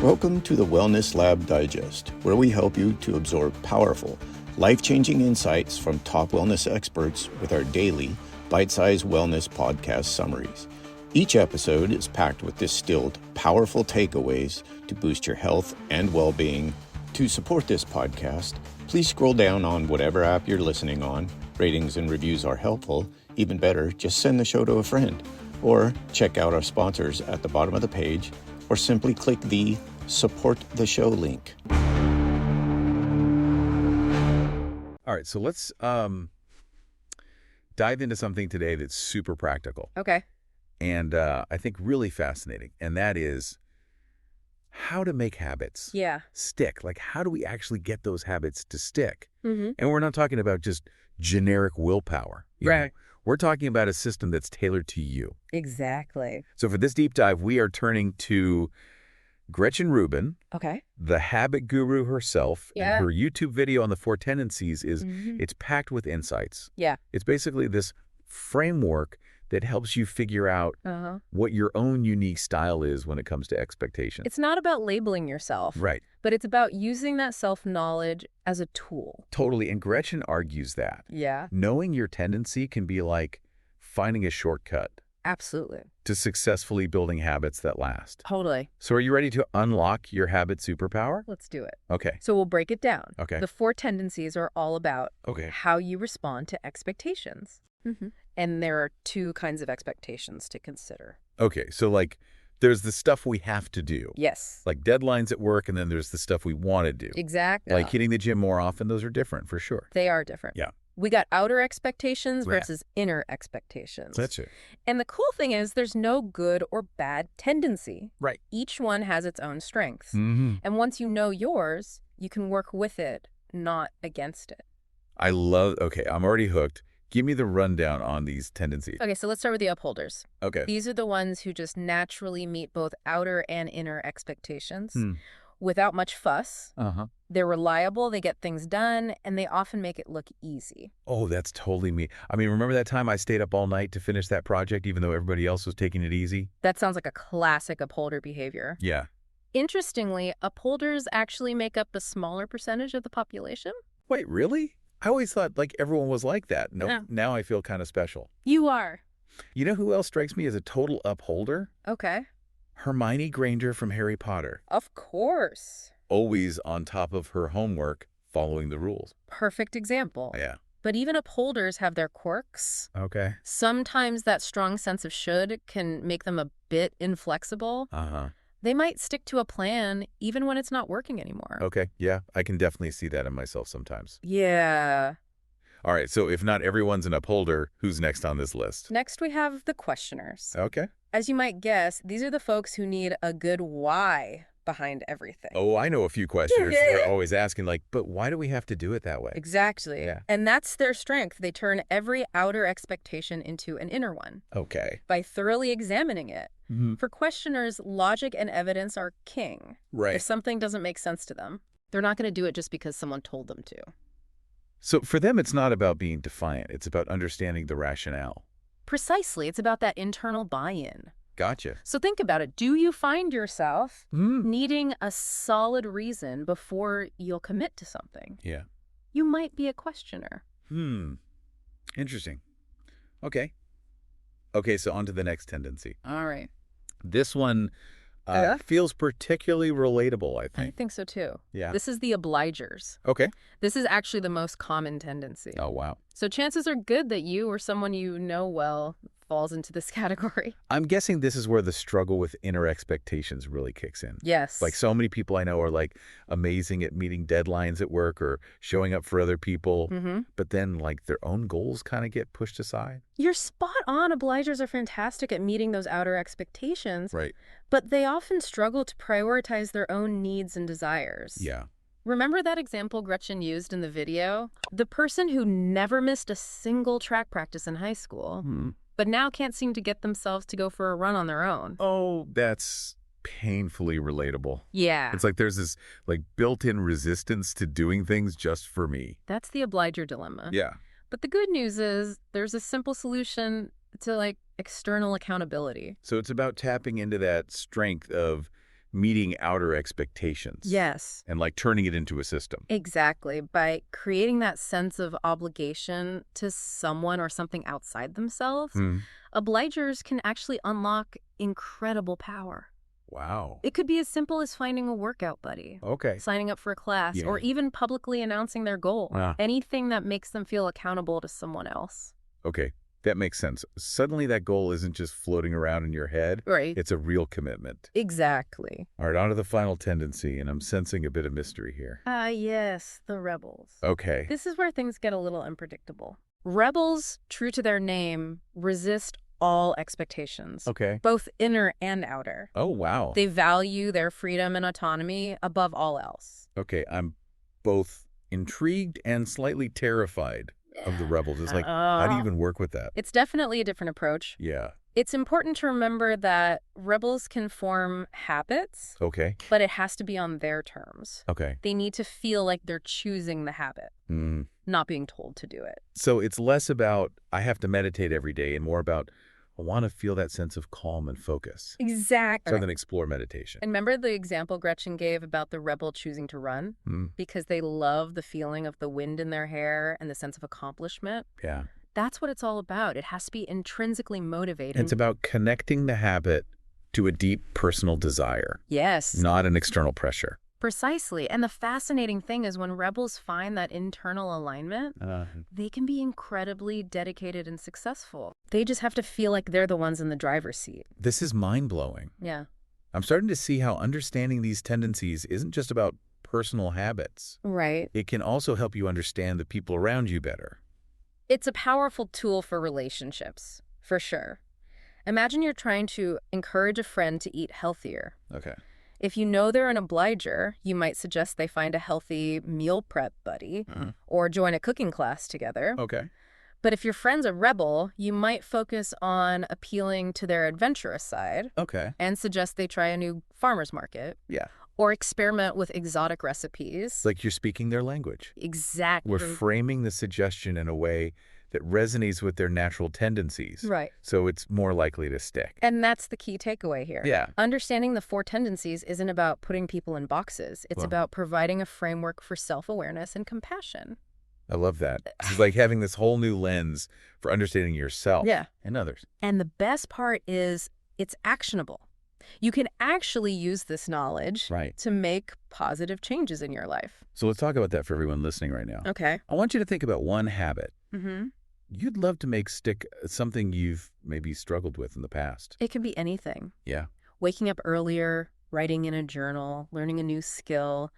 Welcome to the Wellness Lab Digest, where we help you to absorb powerful, life-changing insights from top wellness experts with our daily, bite-sized wellness podcast summaries. Each episode is packed with distilled, powerful takeaways to boost your health and well-being. To support this podcast, please scroll down on whatever app you're listening on. Ratings and reviews are helpful. Even better, just send the show to a friend. Or check out our sponsors at the bottom of the page, or simply click the Support the Show link. All right, so let's dive into something today that's super practical. Okay. And I think really fascinating, and that is how to make habits stick. Like, how do we actually get those habits to stick? Mm-hmm. And we're not talking about just generic willpower. You know? We're talking about a system that's tailored to you. Exactly. So for this deep dive, we are turning to Gretchen Rubin, Okay. the habit guru herself, Yeah. and her YouTube video on the 4 tendencies is Mm-hmm. it's packed with insights. Yeah. It's basically this framework that helps you figure out Uh-huh. what your own unique style is when it comes to expectations. It's not about labeling yourself, Right. but it's about using that self-knowledge as a tool. Totally. And Gretchen argues that Yeah. knowing your tendency can be like finding a shortcut Absolutely. to successfully building habits that last. Totally. So are you ready to unlock your habit superpower? Let's do it. Okay. So we'll break it down. Okay. The 4 tendencies are all about Okay. how you respond to expectations. Mm-hmm. And there are 2 kinds of expectations to consider. Okay. So like there's the stuff we have to do. Yes. Like deadlines at work, and then there's the stuff we want to do. Exactly. Like hitting the gym more often. Those are different for sure. They are different. Yeah. We got outer expectations Yeah. versus inner expectations. That's it. And the cool thing is there's no good or bad tendency. Right. Each one has its own strengths. Mm-hmm. And once you know yours, you can work with it, not against it. Okay, I'm already hooked. Give me the rundown on these tendencies. Okay, so let's start with the upholders. Okay. These are the ones who just naturally meet both outer and inner expectations Hmm. without much fuss. Uh-huh. They're reliable, they get things done, and they often make it look easy. Oh, that's totally me. I mean, remember that time I stayed up all night to finish that project even though everybody else was taking it easy? That sounds like a classic upholder behavior. Yeah. Interestingly, upholders actually make up a smaller percentage of the population. Wait, really? I always thought like everyone was like that. Nope. No. Now I feel kind of special. You are. You know who else strikes me as a total upholder? Okay. Hermione Granger from Harry Potter. Of course. Always on top of her homework, following the rules. Perfect example. Yeah. But even upholders have their quirks. Okay. Sometimes that strong sense of should can make them a bit inflexible. Uh-huh. They might stick to a plan even when it's not working anymore. Okay. Yeah, I can definitely see that in myself sometimes. Yeah. All right, so if not everyone's an upholder, who's next on this list? Next, we have the questioners. Okay. As you might guess, these are the folks who need a good why behind everything. Oh, I know a few questioners. They're always asking, like, but why do we have to do it that way? Exactly. Yeah. And that's their strength. They turn every outer expectation into an inner one Okay. by thoroughly examining it. Mm-hmm. For questioners, logic and evidence are king. Right. If something doesn't make sense to them, they're not going to do it just because someone told them to. So for them, it's not about being defiant. It's about understanding the rationale. Precisely. It's about that internal buy-in. Gotcha. So think about it. Do you find yourself Mm. needing a solid reason before you'll commit to something? Yeah. You might be a questioner. Interesting. Okay. Okay, so on to the next tendency. All right. This one Yeah? feels particularly relatable, I I think. think so too. Yeah. This is the obligers. Okay. This is actually the most common tendency. Oh, wow. So chances are good that you or someone you know well falls into this category. I'm guessing this is where the struggle with inner expectations really kicks in. Yes. Like so many people I know are like amazing at meeting deadlines at work or showing up for other people, Mm-hmm. but then like their own goals kind of get pushed aside. You're spot on. Obligers are fantastic at meeting those outer expectations, Right. but they often struggle to prioritize their own needs and desires. Yeah. Remember that example Gretchen used in the video? The person who never missed a single track practice in high school, but now can't seem to get themselves to go for a run on their own. Oh, that's painfully relatable. Yeah. It's like there's this like built-in resistance to doing things just for me. That's the obliger dilemma. Yeah. But the good news is there's a simple solution to like external accountability. So it's about tapping into that strength of meeting outer expectations. Yes. And like turning it into a system. Exactly. By creating that sense of obligation to someone or something outside themselves, obligers can actually unlock incredible power. Wow. It could be as simple as finding a workout buddy. Okay. Signing up for a class, or even publicly announcing their goal. Anything that makes them feel accountable to someone else. Okay. That makes sense. Suddenly that goal isn't just floating around in your head. Right. It's a real commitment. Exactly. All right, on to the final tendency, and I'm sensing a bit of mystery here. Yes, the rebels. Okay. This is where things get a little unpredictable. Rebels, true to their name, resist all expectations. Okay. Both inner and outer. Oh, wow. They value their freedom and autonomy above all else. Okay, I'm both intrigued and slightly terrified of the rebels. It's like, how do you even work with that? It's definitely a different approach. Yeah. It's important to remember that rebels can form habits. Okay. But it has to be on their terms. Okay. They need to feel like they're choosing the habit, not being told to do it. So it's less about, I have to meditate every day, and more about, I want to feel that sense of calm and focus. Exactly. Rather than explore meditation. And remember the example Gretchen gave about the rebel choosing to run? Because they love the feeling of the wind in their hair and the sense of accomplishment? Yeah. That's what it's all about. It has to be intrinsically motivating. It's about connecting the habit to a deep personal desire. Yes. Not an external pressure. Precisely. And the fascinating thing is when rebels find that internal alignment, they can be incredibly dedicated and successful. They just have to feel like they're the ones in the driver's seat. This is mind-blowing. Yeah. I'm starting to see how understanding these tendencies isn't just about personal habits. Right. It can also help you understand the people around you better. It's a powerful tool for relationships, for sure. Imagine you're trying to encourage a friend to eat healthier. Okay. If you know they're an obliger, you might suggest they find a healthy meal prep buddy or join a cooking class together. Okay. But if your friend's a rebel, you might focus on appealing to their adventurous side. Okay. And suggest they try a new farmer's market. Yeah. Or experiment with exotic recipes. Like you're speaking their language. Exactly. We're framing the suggestion in a way that resonates with their natural tendencies. Right. So it's more likely to stick. And that's the key takeaway here. Yeah. Understanding the 4 tendencies isn't about putting people in boxes. It's about providing a framework for self-awareness and compassion. I love that. It's like having this whole new lens for understanding yourself and others. And the best part is it's actionable. You can actually use this knowledge to make positive changes in your life. So let's talk about that for everyone listening right now. Okay. I want you to think about one habit you'd love to make stick, something you've maybe struggled with in the past. It can be anything. Yeah. Waking up earlier, writing in a journal, learning a new skill.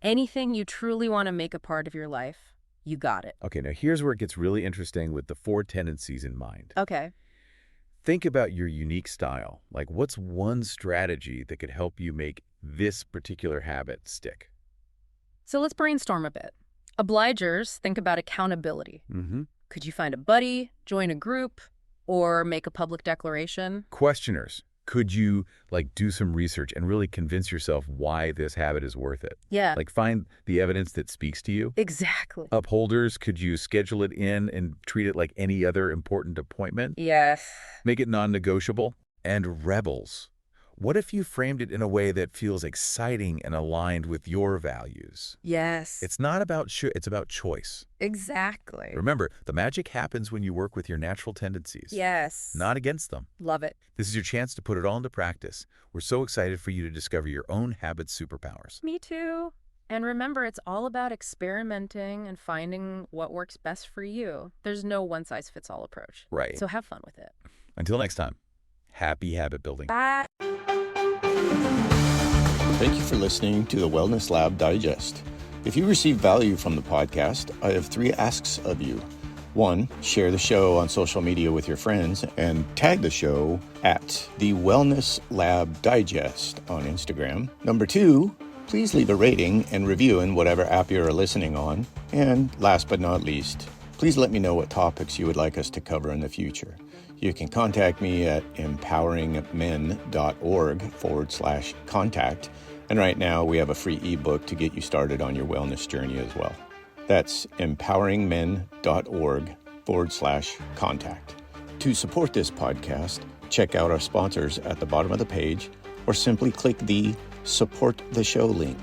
Anything you truly want to make a part of your life, you got it. Okay, now here's where it gets really interesting with the 4 tendencies in mind. Okay. Think about your unique style. Like, what's one strategy that could help you make this particular habit stick? So let's brainstorm a bit. Obligers think about accountability. Could you find a buddy, join a group, or make a public declaration? Questioners, could you do some research and really convince yourself why this habit is worth it? Yeah. Find the evidence that speaks to you? Exactly. Upholders, could you schedule it in and treat it like any other important appointment? Yes. Make it non-negotiable? And rebels, what if you framed it in a way that feels exciting and aligned with your values? Yes. It's not about it's about choice. Exactly. Remember, the magic happens when you work with your natural tendencies. Yes. Not against them. Love it. This is your chance to put it all into practice. We're so excited for you to discover your own habit superpowers. Me too. And remember, it's all about experimenting and finding what works best for you. There's no one-size-fits-all approach. Right. So have fun with it. Until next time, happy habit building. Bye. Thank you for listening to the Wellness Lab Digest. If you receive value from the podcast, I have 3 asks of you. 1, share the show on social media with your friends and tag the show at the Wellness Lab Digest on Instagram. Number 2, please leave a rating and review in whatever app you're listening on. And last but not least, please let me know what topics you would like us to cover in the future. You can contact me at empoweringmen.org/contact. And right now we have a free ebook to get you started on your wellness journey as well. That's empoweringmen.org/contact. To support this podcast, check out our sponsors at the bottom of the page or simply click the Support the Show link